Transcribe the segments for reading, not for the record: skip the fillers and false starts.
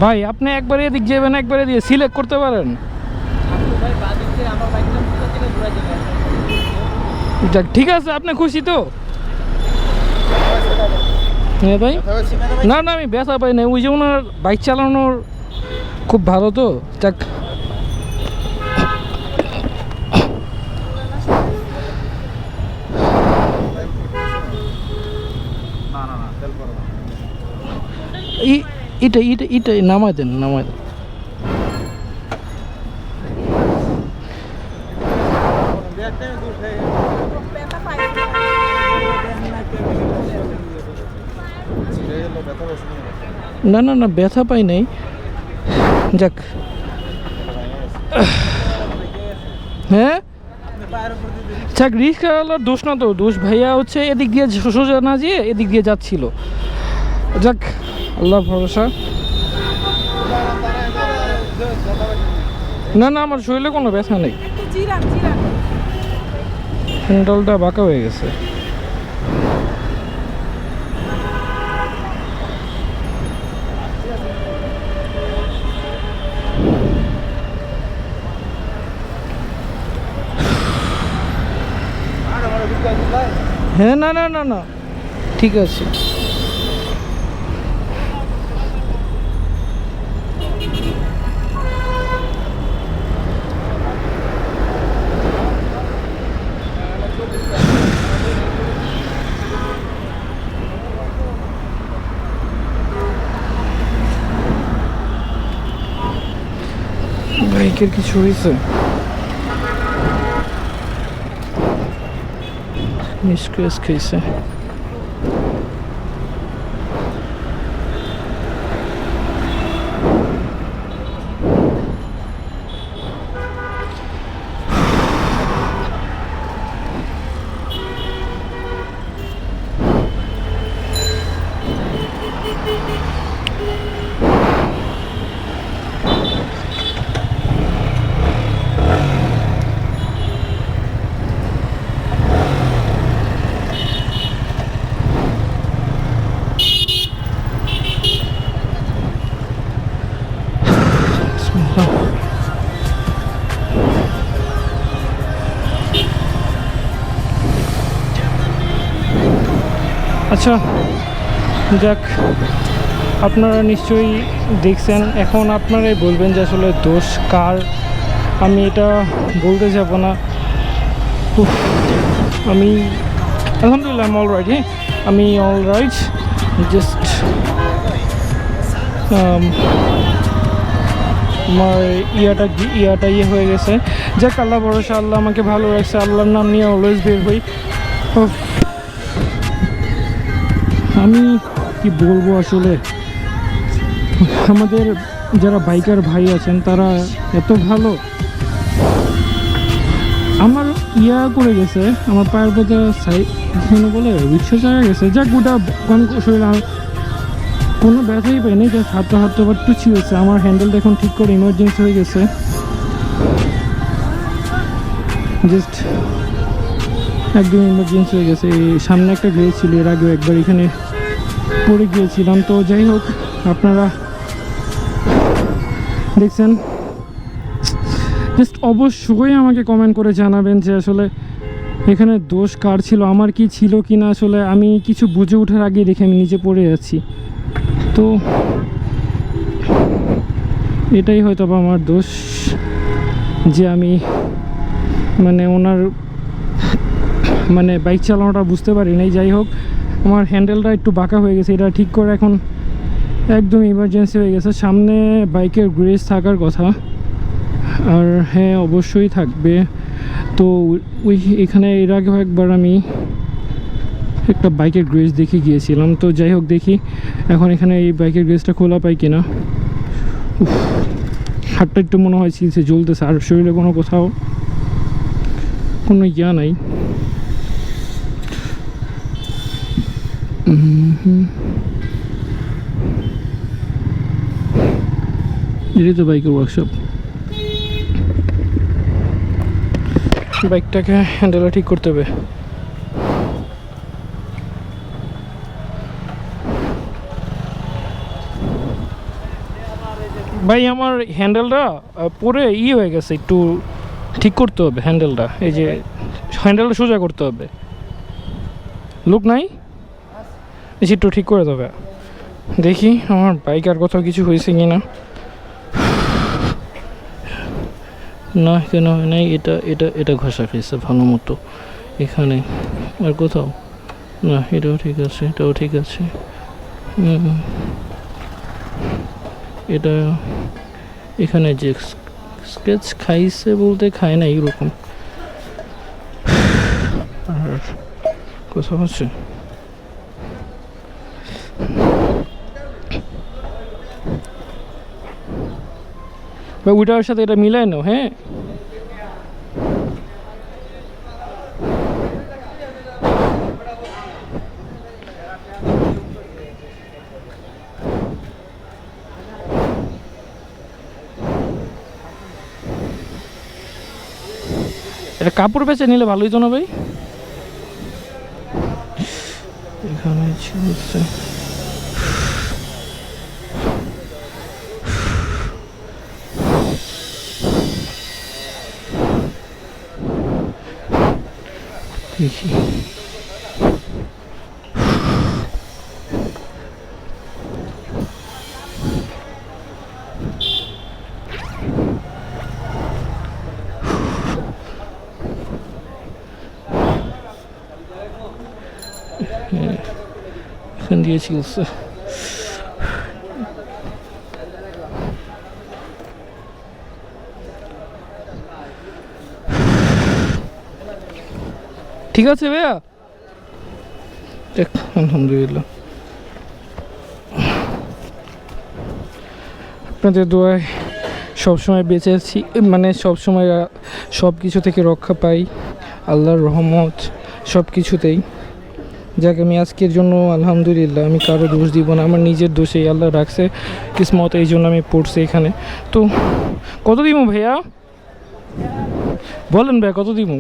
ভাই আপনি একবারে এদিক যাবেন, একবারে দিয়ে সিলেক্ট করতে পারেন। যাক ঠিক আছে, আপনি খুশি তো? হ্যাঁ ভাই, না না আমি ব্যথা পাই না, ওই যে ওনার বাইক চালানোর খুব ভালো তো। যাক এটা এটা এটা নামাই দেন, নামাই দেন। না না না ব্যথা পাই নাই। যাক হ্যাঁ, যাক রিক্সাওয়ালার দোষ না তো, দোষ ভাইয়া হচ্ছে এদিক দিয়ে সোজা না যেয়ে এদিক দিয়ে যাচ্ছিল। যাক আল্লাহ ভরসা। না না আমার শরীরে কোনো ব্যথা নেই, হ্যান্ডলটা বাঁকা হয়ে গেছে। হ্যাঁ না না না না ঠিক আছে। বাইকের কিছু হয়েছে? স্ক্র্যাচ খেয়েছে। আচ্ছা যাক, আপনারা নিশ্চয়ই দেখছেন, এখন আপনারাই বলবেন যে আসলে দোষ কার। আমি এটা বলতে যাব না। আমি আলহামদুলিল্লাহ আমি অলরাইট, হ্যাঁ আমি অলরাইট, জাস্ট আমার ইয়াটা ইয়ে হয়ে গেছে। যাক আল্লাহ ভরসা, আল্লাহ আমাকে ভালো রাখছে, আল্লাহর নাম নিয়ে অলওয়েজ বের হই। আমি কি বলবো আসলে, আমাদের যারা বাইকার ভাই আছেন তারা এত ভালো। আমার ইয়া করে গেছে, আমার পায়ের পথে সাইড বলে রিক্সা চাকা গেছে। যাক ওটা শরীরে কোনো ব্যথাই পাইনি, জাস্ট হাতটা আবার টুচি হয়েছে। আমার হ্যান্ডেলটা এখন ঠিক করে ইমার্জেন্সি হয়ে গেছে, জাস্ট একদম ইমার্জেন্সি হয়ে গেছে। সামনে একটা গ্লেজ ছিল, এর আগেও একবার এখানে পড়ে গিয়েছিলাম। তো যাই হোক, আপনারা দেখছেন, জাস্ট অবশ্যই আমাকে কমেন্ট করে জানাবেন যে আসলে এখানে দোষ কার ছিল, আমার কি ছিল কি না। আসলে আমি কিছু বুঝে ওঠার আগে দেখে আমি নিচে পড়ে যাচ্ছি। তো এটাই হয়তো বা আমার দোষ, যে আমি মানে ওনার মানে বাইক চালানোটা বুঝতে পারি নাই। যাই হোক, আমার হ্যান্ডেলটা একটু বাঁকা হয়ে গেছে, এটা ঠিক করে এখন একদম ইমার্জেন্সি হয়ে গেছে। সামনে বাইকের গ্রেস থাকার কথা, আর হ্যাঁ অবশ্যই থাকবে। তো ওই এখানে এর আগেও একবার আমি একটা বাইকের গ্রেস দেখে গিয়েছিলাম। তো যাই হোক, দেখি এখন এখানে এই বাইকের গ্রেসটা খোলা পাই কিনা। হাতটা একটু মনে হয় ছিলছে, জ্বলতেছে, আর শরীরে কোনো কোথাও কোনো ইয়া নাই। এটাই তো বাইকের ওয়ার্কশপ। বাইকটাকে হ্যান্ডেলটা ঠিক করতে হবে। ভাই আমার হ্যান্ডেলটা পরে হয়ে গেছে, একটু ঠিক করতে হবে হ্যান্ডেলটা। এই যে হ্যান্ডেলটা সোজা করতে হবে, লোক নাই, এই একটু ঠিক করে দেবে। দেখি আমার বাইক আর কোথাও কিছু হয়েছে কি না। না কেন হয় নাই, এটা এটা এটা ঘষা খাইছে ভালো মতো এখানে, আর কোথাও না। এটাও ঠিক আছে, এটাও ঠিক আছে। এটা এখানে যে স্কেচ খাইছে বলতে খায় না এইরকম। আর কোথাও আছে বা ওইটার সাথে এটা মিলায় নাও। হ্যাঁ এটা কাপড় বেচে নিলে ভালোই তো না ভাই। এখানে ঝুলছে, দেখি এখান দিয়ে ছিলছে। ঠিক আছে ভাইয়া, দেখ আলহামদুলিল্লাহ আপনাদের দোয়ায় সবসময় বেঁচে আছি, মানে সবসময় সব কিছু থেকে রক্ষা পাই, আল্লাহর রহমত সব কিছুতেই। যাক আমি আজকের জন্য আলহামদুলিল্লাহ, আমি কারো দোষ দিব না, আমার নিজের দোষেই আল্লাহ রাখছে কিসমত, এই জন্য আমি পড়ছি এখানে। তো কত দিব ভাইয়া বলেন ভাইয়া, কত দিব?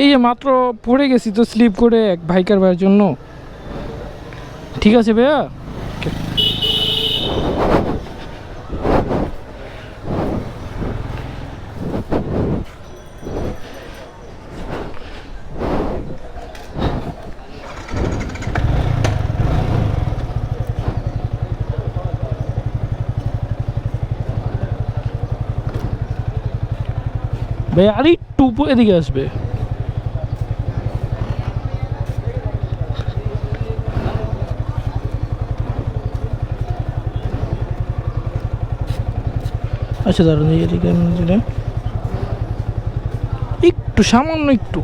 এই যে মাত্র পড়ে গেছি তো স্লিপ করে এক ভাইকার ভাইয়ের জন্য। ঠিক আছে ভাইয়া, ভাইয়া আর একটু এদিকে আসবে। আচ্ছা দাঁড়ান, এদিকে একটু সামান্য একটু।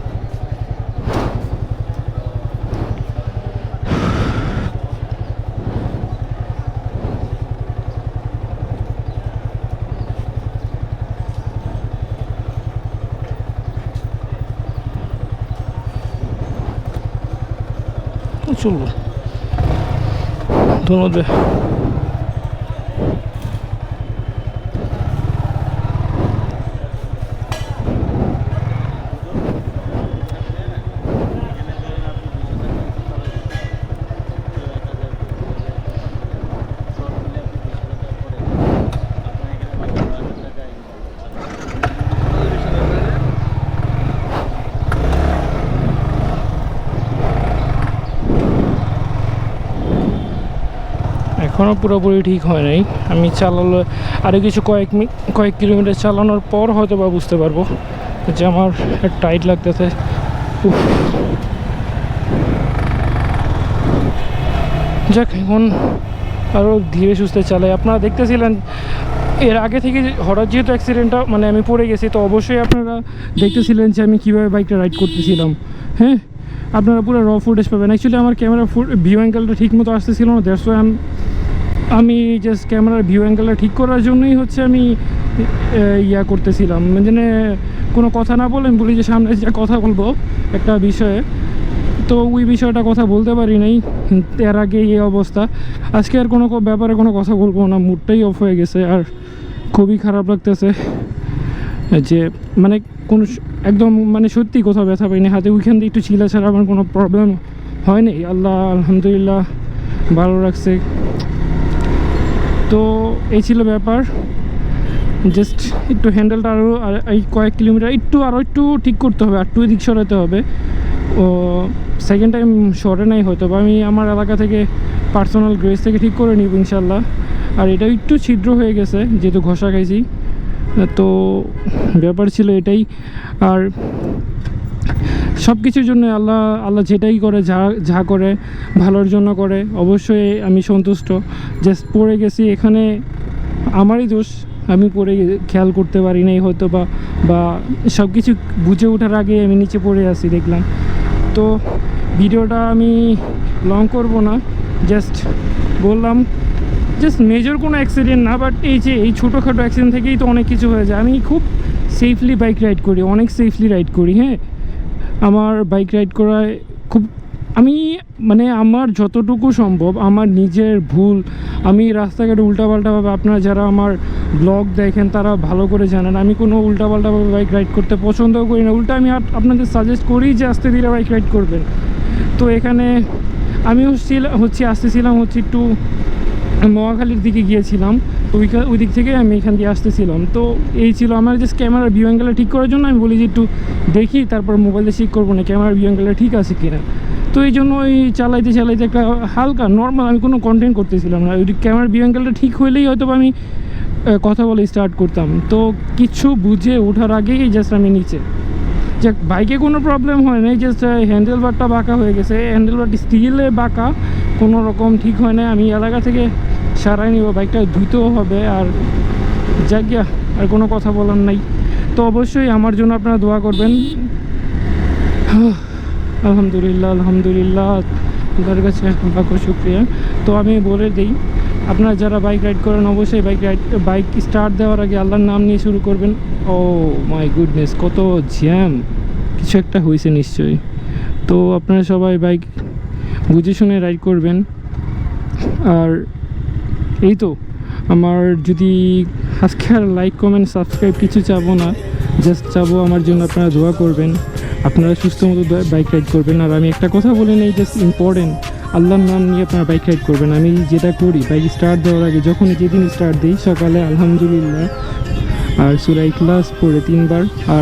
চলবো ধন্যবাদ। এখনও পুরোপুরি ঠিক হয় নাই, আমি চালালো আরও কিছু কয়েক কিলোমিটার চালানোর পর হয়তো বা বুঝতে পারবো যে আমার টাইট লাগতেছে। যাক এখন আরও ধীরে সুস্থে চালাই। আপনারা দেখতেছিলেন এর আগে থেকে হঠাৎ যেহেতু অ্যাক্সিডেন্টটা মানে আমি পড়ে গেছি, তো অবশ্যই আপনারা দেখতেছিলেন যে আমি কীভাবে বাইকটা রাইড করতেছিলাম। হ্যাঁ আপনারা পুরো র ফুটেজ পাবেন। অ্যাকচুয়ালি আমার ক্যামেরা ভিউ অ্যাঙ্গেলটা ঠিক মতো আসতেছিল না, দ্যাটস ওয়াই আমি জাস্ট ক্যামেরার ভিউ অ্যাঙ্গেলটা ঠিক করার জন্যই হচ্ছে আমি ইয়া করতেছিলাম, মানে কোনো কথা না বলেন বলি যে সামনে যে কথা বলবো একটা বিষয়ে, তো ওই বিষয়টা কথা বলতে পারি নাই, এর আগে এই অবস্থা। আজকে আর কোনো ব্যাপারে কোনো কথা বলবো না, মুডটাই অফ হয়ে গেছে আর খুবই খারাপ লাগতেছে যে মানে কোনো একদম মানে সত্যি কোথাও ব্যথা পাইনি হাতে, ওইখান দিয়ে একটু ছিলা ছাড়া আমার কোনো প্রবলেম হয়নি। আল্লাহ আলহামদুলিল্লাহ ভালো রাখছে। তো এই ছিল ব্যাপার। জাস্ট একটু হ্যান্ডেলটা আরও এই কয়েক কিলোমিটার আরও একটু ঠিক করতে হবে, একটু এদিক সরাতে হবে। ও সেকেন্ড টাইম সরে নাই হয়তো, বা আমি আমার এলাকা থেকে পার্সোনাল গ্রেস থেকে ঠিক করে নিব ইনশাল্লাহ। আর এটা একটু ছিদ্র হয়ে গেছে যেহেতু ঘষা খাইছি, তো ব্যাপার ছিল এটাই। আর সব কিছুর জন্য আল্লাহ যেটাই করে, যা করে ভালোর জন্য করে, অবশ্যই আমি সন্তুষ্ট। জাস্ট পড়ে গেছি, এখানে আমারই দোষ, আমি পড়ে খেয়াল করতে পারি নাই হয়তো, বা সব কিছু বুঝে ওঠার আগে আমি নিচে পড়ে আসি দেখলাম। তো ভিডিওটা আমি লং করব না, জাস্ট বললাম, জাস্ট মেজর কোনো অ্যাক্সিডেন্ট না, বাট এই ছোটোখাটো অ্যাক্সিডেন্ট থেকেই তো অনেক কিছু হয়ে যায়। আমি খুব সেফলি বাইক রাইড করি, অনেক সেফলি রাইড করি। হ্যাঁ, আমার বাইক রাইড করায় খুব আমি আমার যতটুকু সম্ভব আমার নিজের ভুল, আমি রাস্তাঘাটে উল্টাপাল্টাভাবে, আপনারা যারা আমার ব্লগ দেখেন তারা ভালো করে জানেন আমি কোনো উল্টাপাল্টাভাবে বাইক রাইড করতে পছন্দও করি না। উল্টা আমি আপনাদের সাজেস্ট করি যে আস্তে ধীরে বাইক রাইড করবেন। তো এখানে আমি আসতেছিলাম একটু মহাখালীর দিকে গিয়েছিলাম, ওই দিক থেকে আমি এখান দিয়ে আসতেছিলাম। তো এই ছিল আমার জাস্ট ক্যামেরার ভিউ অ্যাঙ্গেলটা ঠিক করার জন্য আমি বলি যে একটু দেখি, তারপর মোবাইলে চেক করবো না ক্যামেরার ভিউ অ্যাঙ্গেলটা ঠিক আছে কিনা। তো এই জন্য ওই চালাইতে একটা হালকা নর্মাল, আমি কোনো কন্টেন্ট করতেছিলাম না, ওই ক্যামেরার ভিউ অ্যাঙ্গেলটা ঠিক হলেই হয়তো আমি কথা বলে স্টার্ট করতাম। তো কিছু বুঝে ওঠার আগেই জাস্ট আমি নিচে, যে বাইকে কোনো প্রবলেম হয় নাই, জাস্ট হ্যান্ডেল বারটা বাঁকা হয়ে গেছে, হ্যান্ডেল বারটি স্টিলে বাঁকা, কোনো রকম ঠিক হয় না। আমি এলাকা থেকে সারাই নিব, বাইকটা ধুতেও হবে। আর জায়গা আর কোনো কথা বলার নাই। তো অবশ্যই আমার জন্য আপনারা দোয়া করবেন। আলহামদুলিল্লাহ আল্লাহর কাছে লাখো শুকরিয়া। তো আমি বলে দিই, আপনারা যারা বাইক রাইড করেন অবশ্যই বাইক স্টার্ট দেওয়ার আগে আল্লাহর নাম নিয়ে শুরু করবেন। ও মাই গুডনেস, কত জ্যাম, কিছু একটা হয়েছে নিশ্চয়ই। তো আপনারা সবাই বাইক বুঝে শুনে রাইড করবেন। আর এই তো আমার, যদি আজকে আর লাইক কমেন্ট সাবস্ক্রাইব কিছু চাবো না, জাস্ট চাবো আমার জন্য আপনারা দোয়া করবেন, আপনারা সুস্থ মতো বাইক রাইড করবেন। আর আমি একটা কথা বলে নেই, জাস্ট ইম্পর্টেন্ট, আল্লাহর নাম নিয়ে আপনারা বাইক রাইড করবেন। আমি যেটা করি বাইক স্টার্ট দেওয়ার আগে, যেদিন স্টার্ট দিই সকালে আলহামদুলিল্লাহ আর সূরা ইখলাস পড়ে 3 বার, আর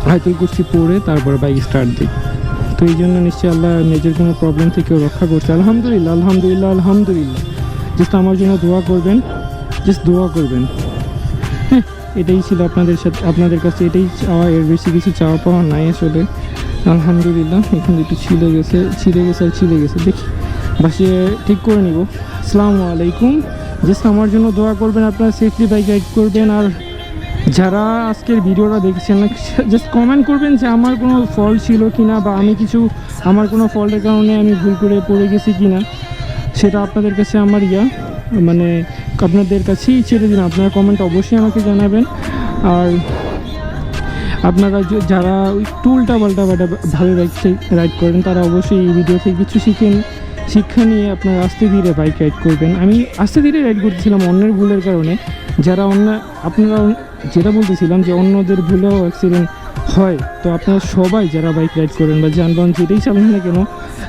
আয়াতুল কুরসি পড়ে তারপর বাইক স্টার্ট দিই। তো এই জন্য নিশ্চয়ই আল্লাহ নিজের কোনো প্রবলেম থেকেও রক্ষা করছে। আলহামদুলিল্লাহ। জাস্ট আমার জন্য দোয়া করবেন, জাস্ট দোয়া করবেন। হ্যাঁ, এটাই ছিল আপনাদের কাছে এটাই চাওয়া, এর বেশি কিছু চাওয়া পাওয়া নাই আসলে। আলহামদুলিল্লাহ। এখন একটু ছিঁড়ে গেছে, দেখি বাসে ঠিক করে নিব। আসসালামু আলাইকুম। জাস্ট আমার জন্য দোয়া করবেন, আপনারা সেফলি বাইক রাইড করবেন। আর যারা আজকের ভিডিওটা দেখছেন না, জাস্ট কমেন্ট করবেন যে আমার কোনো ফল্ট ছিল কিনা, বা আমার কোনো ফল্টের কারণে আমি ভুল করে পড়ে গেছি কিনা, সেটা আপনাদের কাছে আমার আপনাদের কাছেই ছেড়ে দিন। আপনারা কমেন্ট অবশ্যই আমাকে জানাবেন। আর আপনারা যারা একটু উল্টাপাল্টাভাবে বাইক রাইড করেন তারা অবশ্যই এই ভিডিও থেকে কিছু শিক্ষা নিয়ে আপনারা আস্তে ধীরে বাইক রাইড করবেন। আমি আস্তে ধীরে রাইড করতেছিলাম অন্যের ভুলের কারণে, আপনারা যেটা বলতেছিলাম যে অন্যদের ভুলেও অ্যাক্সিডেন্ট হয়। তো আপনারা সবাই যারা বাইক রাইড করেন বা যানবাহন যেটাই চালান না কেন,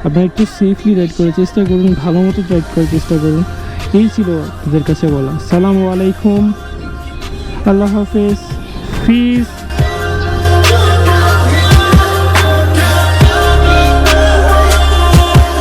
আপনারা একটু সেফলি রাইড করার চেষ্টা করুন, ভালো মতো রাইড করার চেষ্টা করুন। এই ছিল আপনাদের কাছে বলা। আসসালামু আলাইকুম, আল্লাহ হাফেজ, পিস।